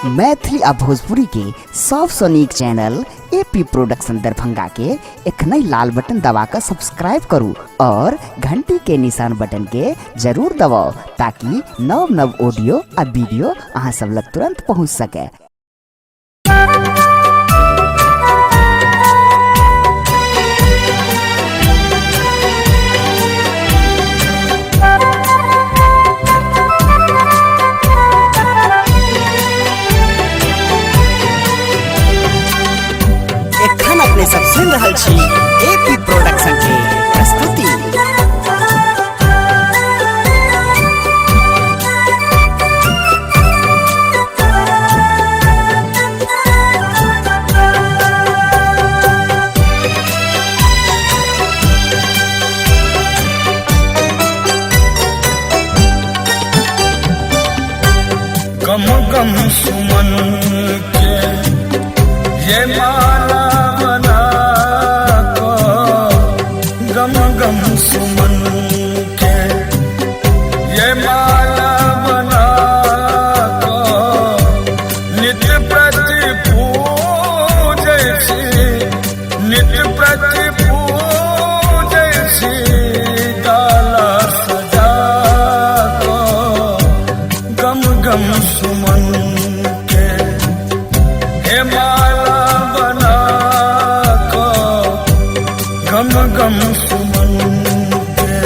मैथिली आ भोजपुरी के सबसे नीक चैनल एपी प्रोडक्शन दरभंगा के एखनई लाल बटन दबाकर सब्सक्राइब करू और घंटी के निशान बटन के जरूर दबाओ ताकि नव नव ऑडियो आ वीडियो अहाँ सब लग तुरंत पहुँच सके। अपने सब सुन रहल छी एपी प्रोडक्शन के प्रस्तुति। गम गम सुमन के ये माला बना को, गम गम सुमन के ये माला बना को, नित्य प्रति पूजैसी, नित्य प्रति पूजैसी डाला सजा को, गम गम सुमन के हे माला बना को, गम गम सुमन के।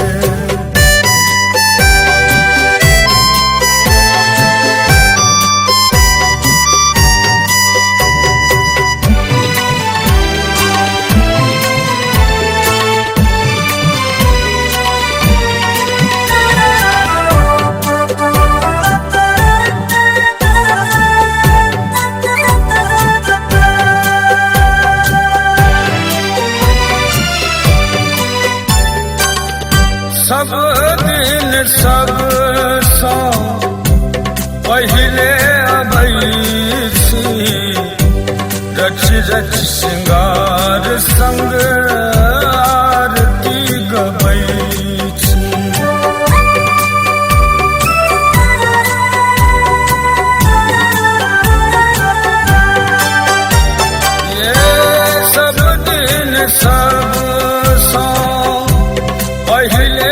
सब दिन सब सौ पहले अबैसी, रच रच श्रृंगार संग आरती गबैसी। ये सब दिन सब सौ पहले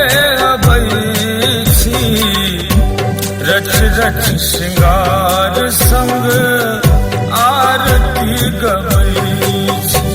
अबैसी, रच रच श्रृंगार संग आरती गबैसी।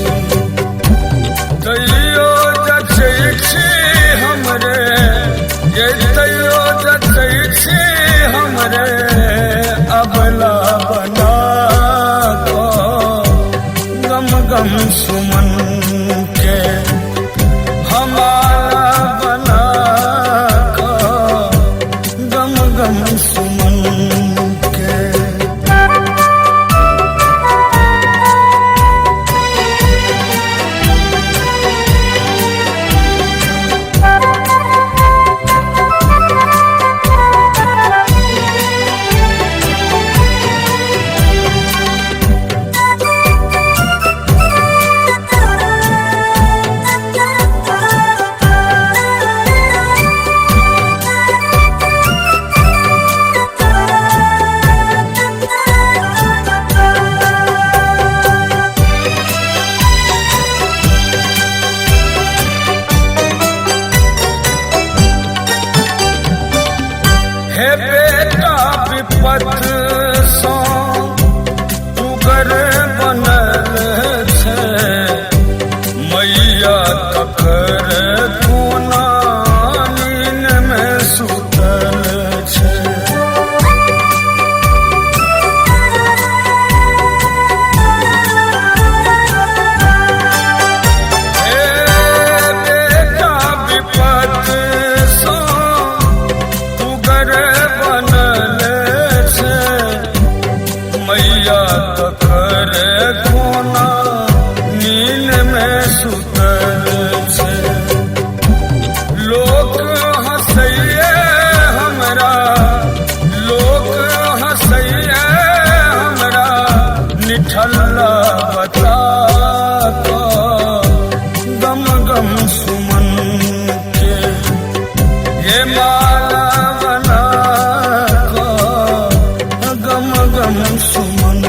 गम सुमन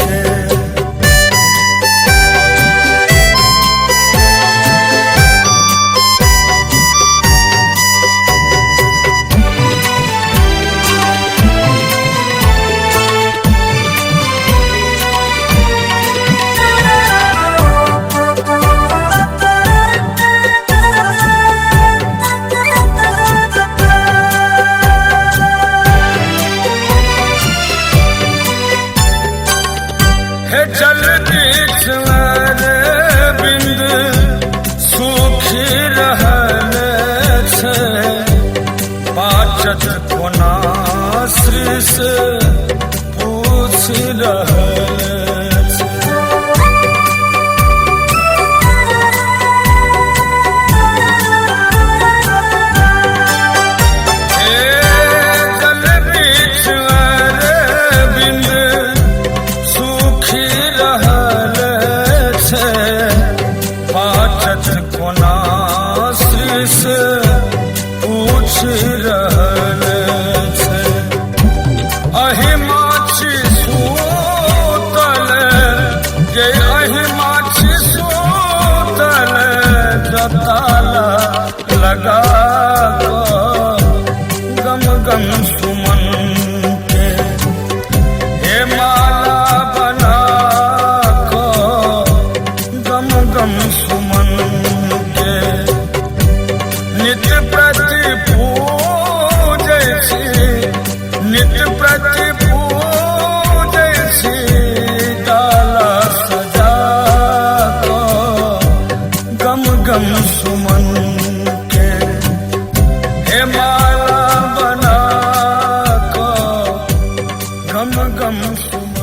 के। हे जल बिछवर बिंद सूखी रहल छै, पाचत कोना श्री से पूछ रहल छै। हे जल बिछवर बिंद सूखी रहल छै, पाचत कोना श्री से पूछ रहल छै। अहि माछी सूतल जे अहि माछी सूतल जताला लगा गम गम सुमन के। हे माला बना को गम गम सुमन के। नित्य प्रति पूजै छी, नित्य प्रति पूजै छी, डाला सजा को गम गम सुमन के। हे माला बना को गम गम सुमन